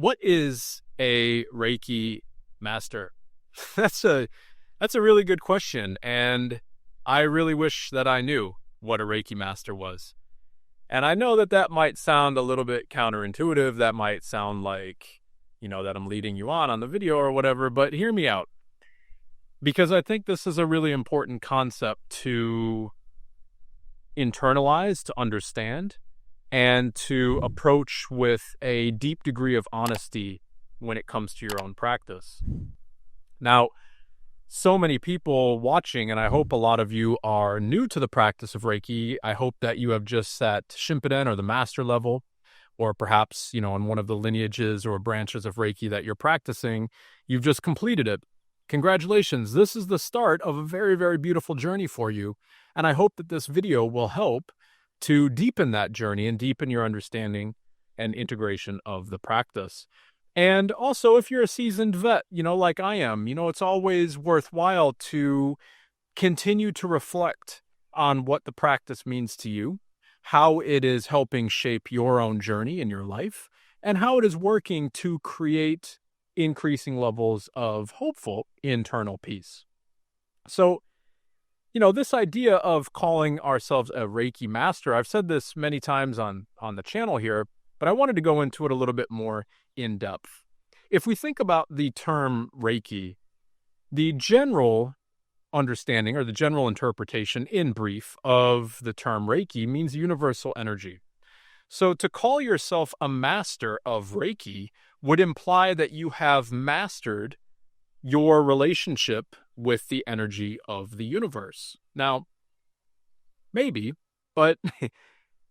What is a Reiki master? That's a really good question, and I really wish that I knew what a Reiki master was. And I know that that might sound a little bit counterintuitive. That might sound like, that I'm leading you on the video or whatever, but hear me out. Because I think this is a really important concept to internalize, to understand, and to approach with a deep degree of honesty when it comes to your own practice. Now, so many people watching, and I hope a lot of you are new to the practice of Reiki. I hope that you have just sat Shimpuden or the master level, or perhaps, in one of the lineages or branches of Reiki that you're practicing, you've just completed it. Congratulations. This is the start of a very, very beautiful journey for you. And I hope that this video will help to deepen that journey and deepen your understanding and integration of the practice. And also, if you're a seasoned vet, like I am, it's always worthwhile to continue to reflect on what the practice means to you, how it is helping shape your own journey in your life, and how it is working to create increasing levels of hopeful internal peace. So, this idea of calling ourselves a Reiki master, I've said this many times on the channel here, but I wanted to go into it a little bit more in depth. If we think about the term Reiki, the general understanding or the general interpretation in brief of the term Reiki means universal energy. So to call yourself a master of Reiki would imply that you have mastered your relationship with the energy of the universe. Now, maybe, but,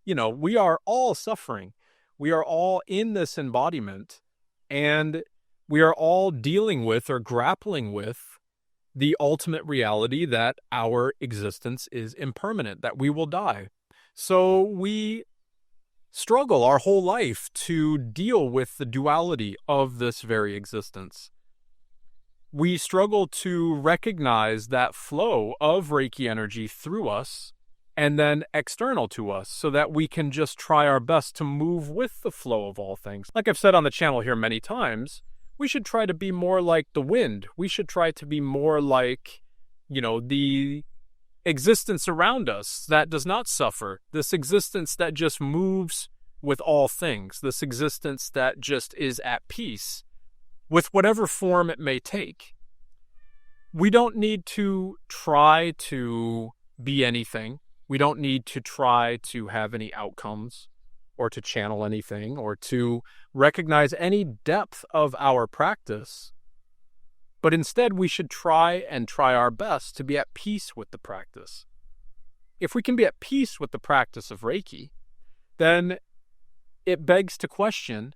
we are all suffering. We are all in this embodiment, and we are all dealing with or grappling with the ultimate reality that our existence is impermanent, that we will die. So we struggle our whole life to deal with the duality of this very existence. We struggle to recognize that flow of Reiki energy through us and then external to us so that we can just try our best to move with the flow of all things. Like I've said on the channel here many times, we should try to be more like the wind. We should try to be more like, the existence around us that does not suffer, this existence that just moves with all things, this existence that just is at peace with whatever form it may take. We don't need to try to be anything. We don't need to try to have any outcomes or to channel anything or to recognize any depth of our practice. But instead, we should try our best to be at peace with the practice. If we can be at peace with the practice of Reiki, then it begs to question,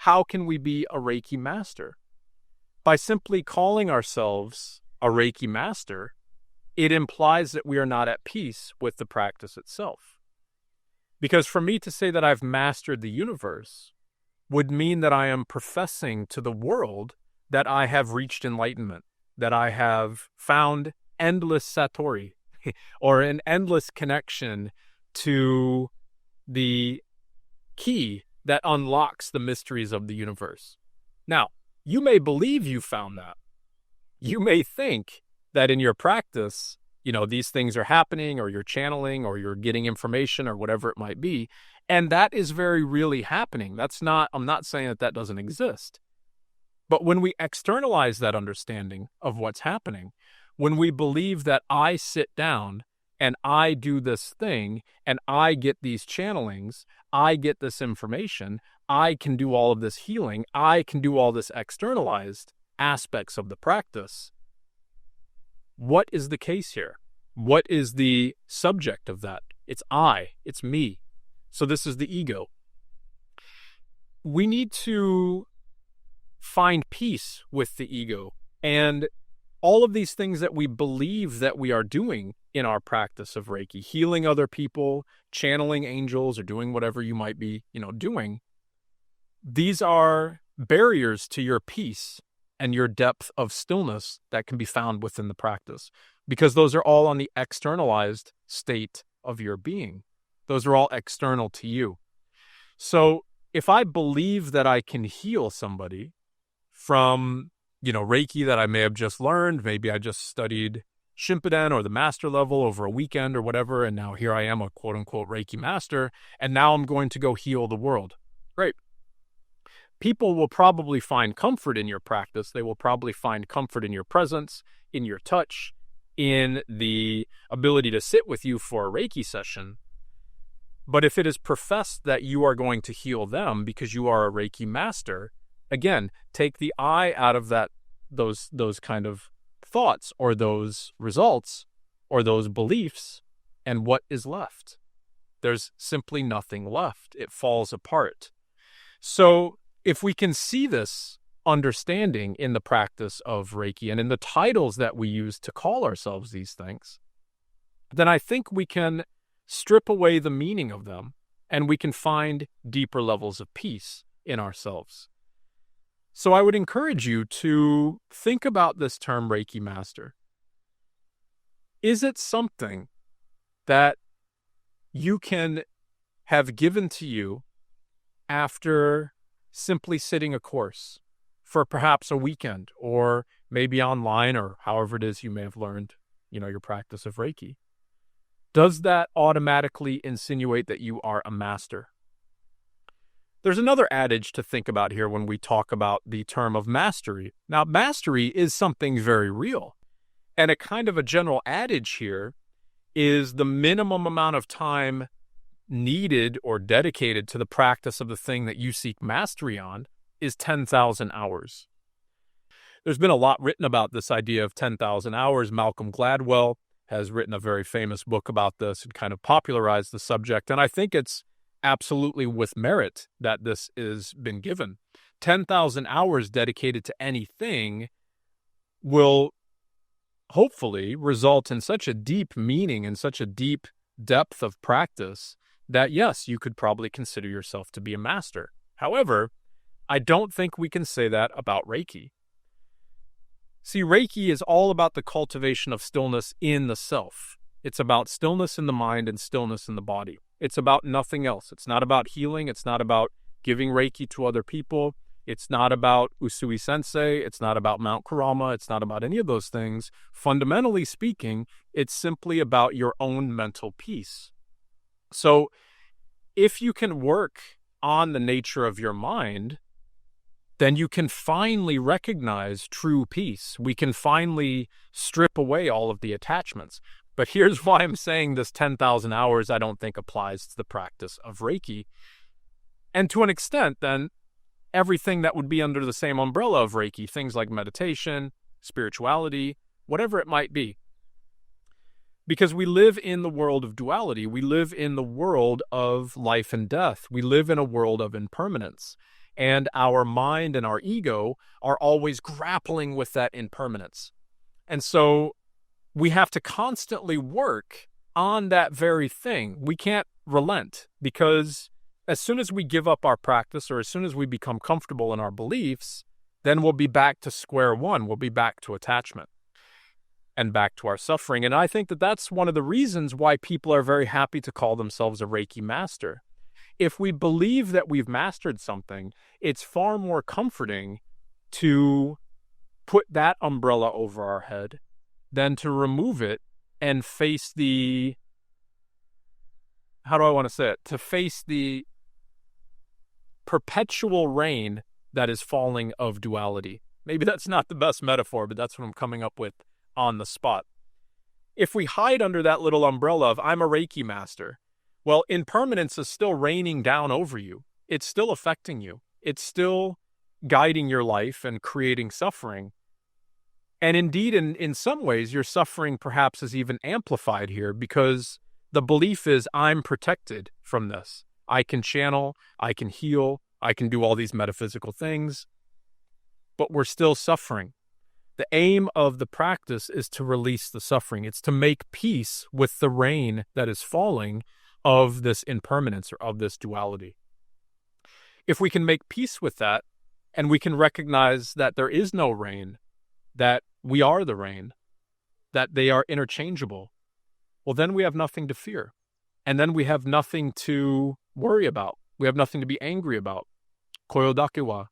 how can we be a Reiki master? By simply calling ourselves a Reiki master, it implies that we are not at peace with the practice itself. Because for me to say that I've mastered the universe would mean that I am professing to the world that I have reached enlightenment, that I have found endless satori, or an endless connection to the key that unlocks the mysteries of the universe. Now, you may believe you found that. You may think that in your practice, these things are happening, or you're channeling, or you're getting information, or whatever it might be. And that is very really happening. I'm not saying that doesn't exist. But when we externalize that understanding of what's happening, when we believe that I sit down and I do this thing and I get these channelings, I get this information, I can do all of this healing, I can do all this externalized aspects of the practice, what is the case here? What is the subject of that? It's I, it's me. So this is the ego. We need to find peace with the ego. And all of these things that we believe that we are doing in our practice of Reiki, healing other people, channeling angels, or doing whatever you might be, doing, these are barriers to your peace and your depth of stillness that can be found within the practice, because those are all on the externalized state of your being. Those are all external to you. So if I believe that I can heal somebody from, Reiki that I may have just learned, maybe I just studied Shimpuden or the master level over a weekend or whatever, and now here I am, a quote-unquote Reiki master, and now I'm going to go heal the world. Great. People will probably find comfort in your practice. They will probably find comfort in your presence, in your touch, in the ability to sit with you for a Reiki session. But if it is professed that you are going to heal them because you are a Reiki master, again, take the I out of those kind of thoughts or those results or those beliefs, and what is left? There's simply nothing left. It falls apart. So if we can see this understanding in the practice of Reiki and in the titles that we use to call ourselves these things, then I think we can strip away the meaning of them and we can find deeper levels of peace in ourselves. So I would encourage you to think about this term Reiki Master. Is it something that you can have given to you after simply sitting a course for perhaps a weekend or maybe online or however it is you may have learned, your practice of Reiki? Does that automatically insinuate that you are a master? There's another adage to think about here when we talk about the term of mastery. Now, mastery is something very real. And a kind of a general adage here is the minimum amount of time needed or dedicated to the practice of the thing that you seek mastery on is 10,000 hours. There's been a lot written about this idea of 10,000 hours. Malcolm Gladwell has written a very famous book about this and kind of popularized the subject. And I think it's absolutely with merit that this has been given. 10,000 hours dedicated to anything will hopefully result in such a deep meaning and such a deep depth of practice that, yes, you could probably consider yourself to be a master. However, I don't think we can say that about Reiki. See, Reiki is all about the cultivation of stillness in the self. It's about stillness in the mind and stillness in the body. It's about nothing else. It's not about healing. It's not about giving Reiki to other people. It's not about Usui Sensei. It's not about Mount Kurama. It's not about any of those things. Fundamentally speaking, it's simply about your own mental peace. So if you can work on the nature of your mind, then you can finally recognize true peace. We can finally strip away all of the attachments. But here's why I'm saying this 10,000 hours I don't think applies to the practice of Reiki. And to an extent, then, everything that would be under the same umbrella of Reiki, things like meditation, spirituality, whatever it might be. Because we live in the world of duality. We live in the world of life and death. We live in a world of impermanence. And our mind and our ego are always grappling with that impermanence. And so we have to constantly work on that very thing. We can't relent, because as soon as we give up our practice or as soon as we become comfortable in our beliefs, then we'll be back to square one. We'll be back to attachment and back to our suffering. And I think that that's one of the reasons why people are very happy to call themselves a Reiki master. If we believe that we've mastered something, it's far more comforting to put that umbrella over our head than to remove it and face the, to face the perpetual rain that is falling of duality. Maybe that's not the best metaphor, but that's what I'm coming up with on the spot. If we hide under that little umbrella of I'm a Reiki master, well, impermanence is still raining down over you. It's still affecting you. It's still guiding your life and creating suffering. And indeed, in some ways, your suffering perhaps is even amplified here, because the belief is I'm protected from this. I can channel, I can heal, I can do all these metaphysical things, but we're still suffering. The aim of the practice is to release the suffering. It's to make peace with the rain that is falling of this impermanence or of this duality. If we can make peace with that, and we can recognize that there is no rain, that we are the rain, that they are interchangeable, well, then we have nothing to fear. And then we have nothing to worry about. We have nothing to be angry about. Koyo dake wa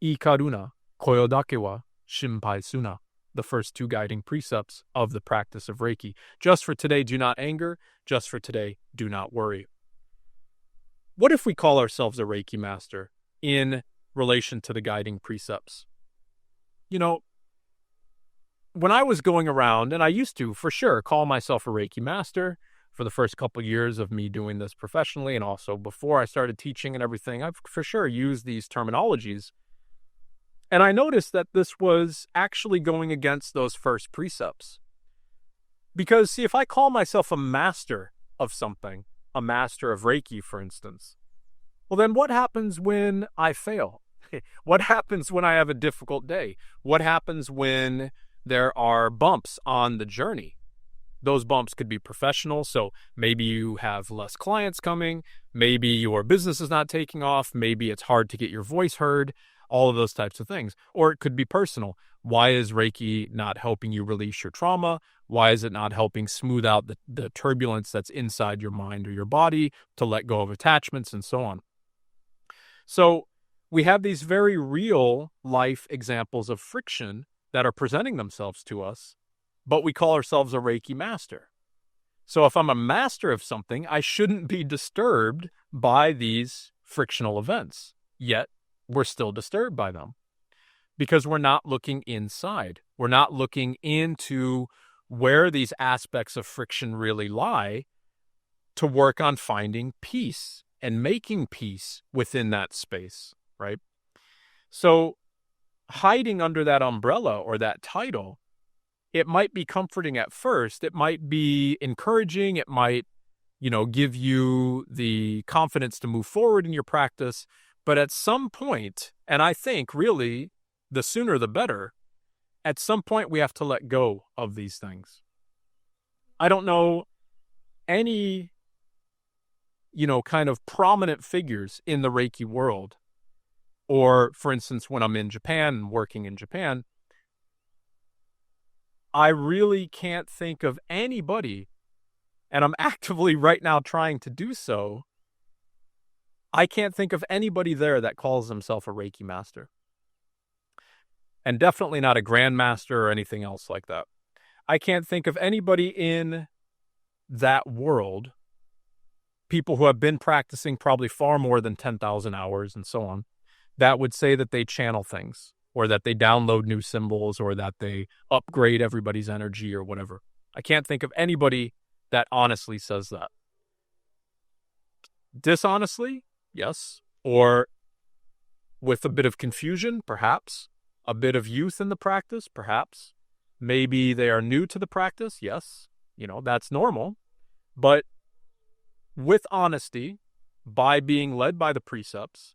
ii karuna, koyo dake wa shinpai suna. The first two guiding precepts of the practice of Reiki. Just for today, do not anger. Just for today, do not worry. What if we call ourselves a Reiki master in relation to the guiding precepts? You know, when I was going around, and I used to, for sure, call myself a Reiki master for the first couple years of me doing this professionally, and also before I started teaching and everything, I've for sure used these terminologies. And I noticed that this was actually going against those first precepts. Because, see, if I call myself a master of something, a master of Reiki, for instance, well, then what happens when I fail? What happens when I have a difficult day? What happens when there are bumps on the journey? Those bumps could be professional, so maybe you have less clients coming, maybe your business is not taking off, maybe it's hard to get your voice heard, all of those types of things. Or it could be personal. Why is Reiki not helping you release your trauma? Why is it not helping smooth out the turbulence that's inside your mind or your body to let go of attachments and so on? So we have these very real life examples of friction that are presenting themselves to us, but we call ourselves a Reiki master. So if I'm a master of something, I shouldn't be disturbed by these frictional events. Yet we're still disturbed by them because we're not looking inside. We're not looking into where these aspects of friction really lie to work on finding peace and making peace within that space, right? So hiding under that umbrella or that title, it might be comforting at first. It might be encouraging. It might, give you the confidence to move forward in your practice. But at some point, and I think really the sooner the better, at some point we have to let go of these things. I don't know any, kind of prominent figures in the Reiki world. Or, for instance, when I'm in Japan and working in Japan, I really can't think of anybody, and I'm actively right now trying to do so. I can't think of anybody there that calls himself a Reiki master. And definitely not a grandmaster or anything else like that. I can't think of anybody in that world, people who have been practicing probably far more than 10,000 hours and so on, that would say that they channel things, or that they download new symbols, or that they upgrade everybody's energy or whatever. I can't think of anybody that honestly says that. Dishonestly, yes. Or with a bit of confusion, perhaps. A bit of youth in the practice, perhaps. Maybe they are new to the practice, yes. That's normal. But with honesty, by being led by the precepts,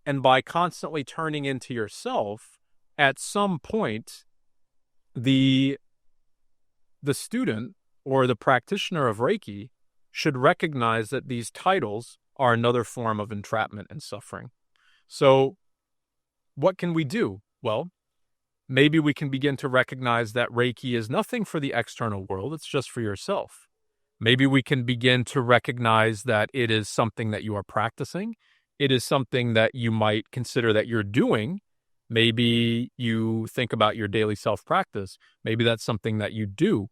and by constantly turning into yourself, at some point, the student or the practitioner of Reiki should recognize that these titles are another form of entrapment and suffering. So what can we do? Well, maybe we can begin to recognize that Reiki is nothing for the external world. It's just for yourself. Maybe we can begin to recognize that it is something that you are practicing. It is something that you might consider that you're doing. Maybe you think about your daily self-practice. Maybe that's something that you do.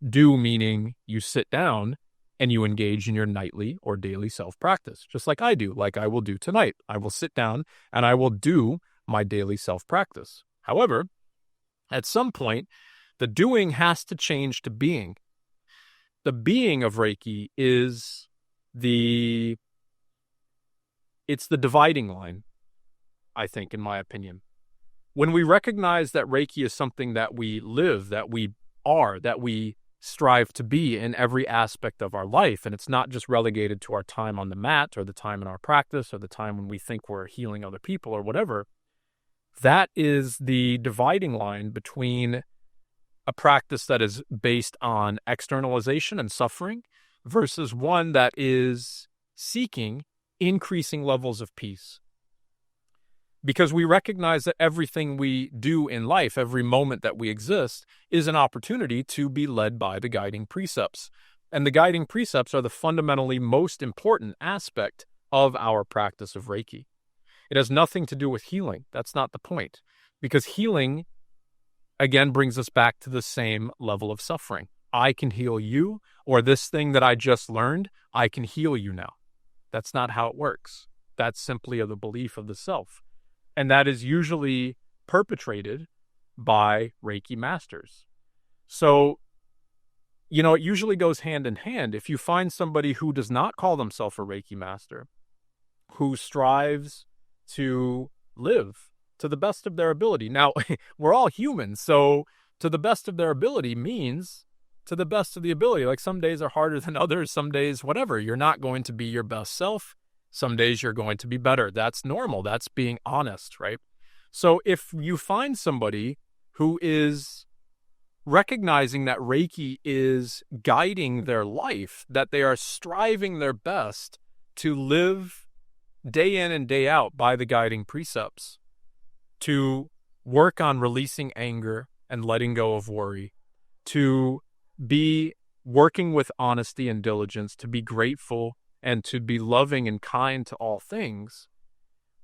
Do meaning you sit down and you engage in your nightly or daily self-practice, just like I do, like I will do tonight. I will sit down and I will do my daily self-practice. However, at some point, the doing has to change to being. The being of Reiki is it's the dividing line, I think, in my opinion. When we recognize that Reiki is something that we live, that we are, that we strive to be in every aspect of our life, and it's not just relegated to our time on the mat or the time in our practice or the time when we think we're healing other people or whatever, that is the dividing line between a practice that is based on externalization and suffering versus one that is seeking increasing levels of peace. Because we recognize that everything we do in life, every moment that we exist, is an opportunity to be led by the guiding precepts. And the guiding precepts are the fundamentally most important aspect of our practice of Reiki. It has nothing to do with healing. That's not the point. Because healing, again, brings us back to the same level of suffering. I can heal you, or this thing that I just learned, I can heal you now. That's not how it works. That's simply the belief of the self. And that is usually perpetrated by Reiki masters. So, it usually goes hand in hand. If you find somebody who does not call themselves a Reiki master, who strives to live to the best of their ability. Now, we're all humans, so to the best of their ability means to the best of the ability. Like some days are harder than others, some days whatever. You're not going to be your best self. Some days you're going to be better. That's normal. That's being honest, right? So if you find somebody who is recognizing that Reiki is guiding their life, that they are striving their best to live day in and day out by the guiding precepts, to work on releasing anger and letting go of worry, to be working with honesty and diligence, to be grateful and to be loving and kind to all things.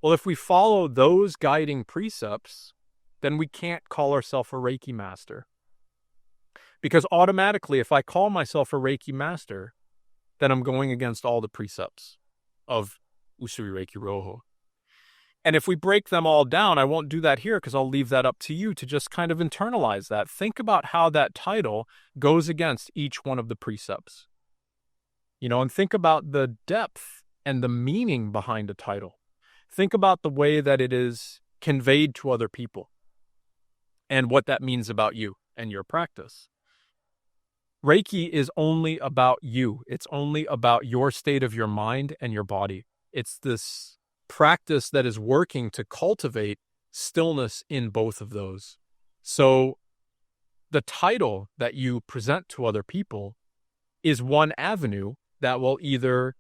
Well, if we follow those guiding precepts, then we can't call ourselves a Reiki master. Because automatically, if I call myself a Reiki master, then I'm going against all the precepts of Usui Reiki RYŌHŌ. And if we break them all down, I won't do that here because I'll leave that up to you to just kind of internalize that. Think about how that title goes against each one of the precepts. And think about the depth and the meaning behind a title. Think about the way that it is conveyed to other people and what that means about you and your practice. Reiki is only about you. It's only about your state of your mind and your body. It's this practice that is working to cultivate stillness in both of those. So the title that you present to other people is one avenue that will either,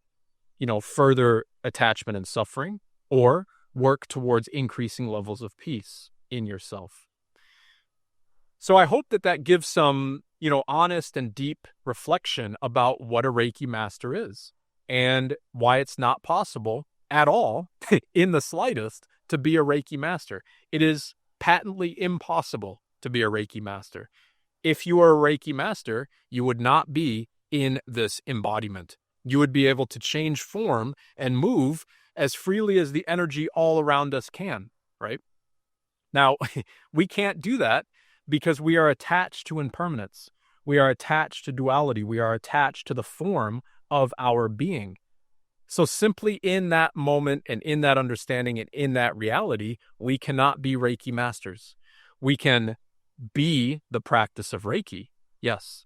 further attachment and suffering or work towards increasing levels of peace in yourself. So I hope that gives some, honest and deep reflection about what a Reiki master is and why it's not possible at all, in the slightest, to be a Reiki master. It is patently impossible to be a Reiki master. If you are a Reiki master, you would not be in this embodiment. You would be able to change form and move as freely as the energy all around us can, right? Now, we can't do that because we are attached to impermanence. We are attached to duality. We are attached to the form of our being. So simply in that moment and in that understanding and in that reality, we cannot be Reiki masters. We can be the practice of Reiki, yes.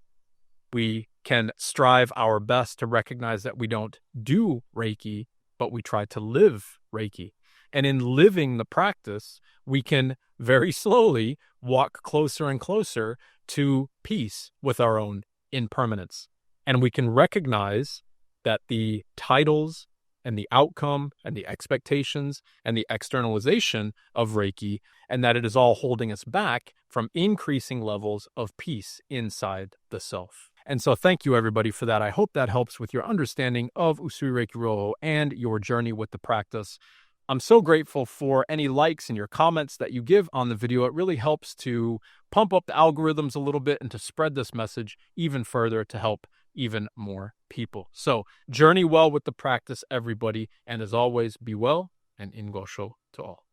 We can strive our best to recognize that we don't do Reiki, but we try to live Reiki. And in living the practice, we can very slowly walk closer and closer to peace with our own impermanence. And we can recognize that the titles and the outcome and the expectations and the externalization of Reiki, and that it is all holding us back from increasing levels of peace inside the self. And so thank you, everybody, for that. I hope that helps with your understanding of Usui Reiki RYŌHŌ and your journey with the practice. I'm so grateful for any likes and your comments that you give on the video. It really helps to pump up the algorithms a little bit and to spread this message even further to help even more people. So journey well with the practice, everybody. And as always, be well and In Gassho to all.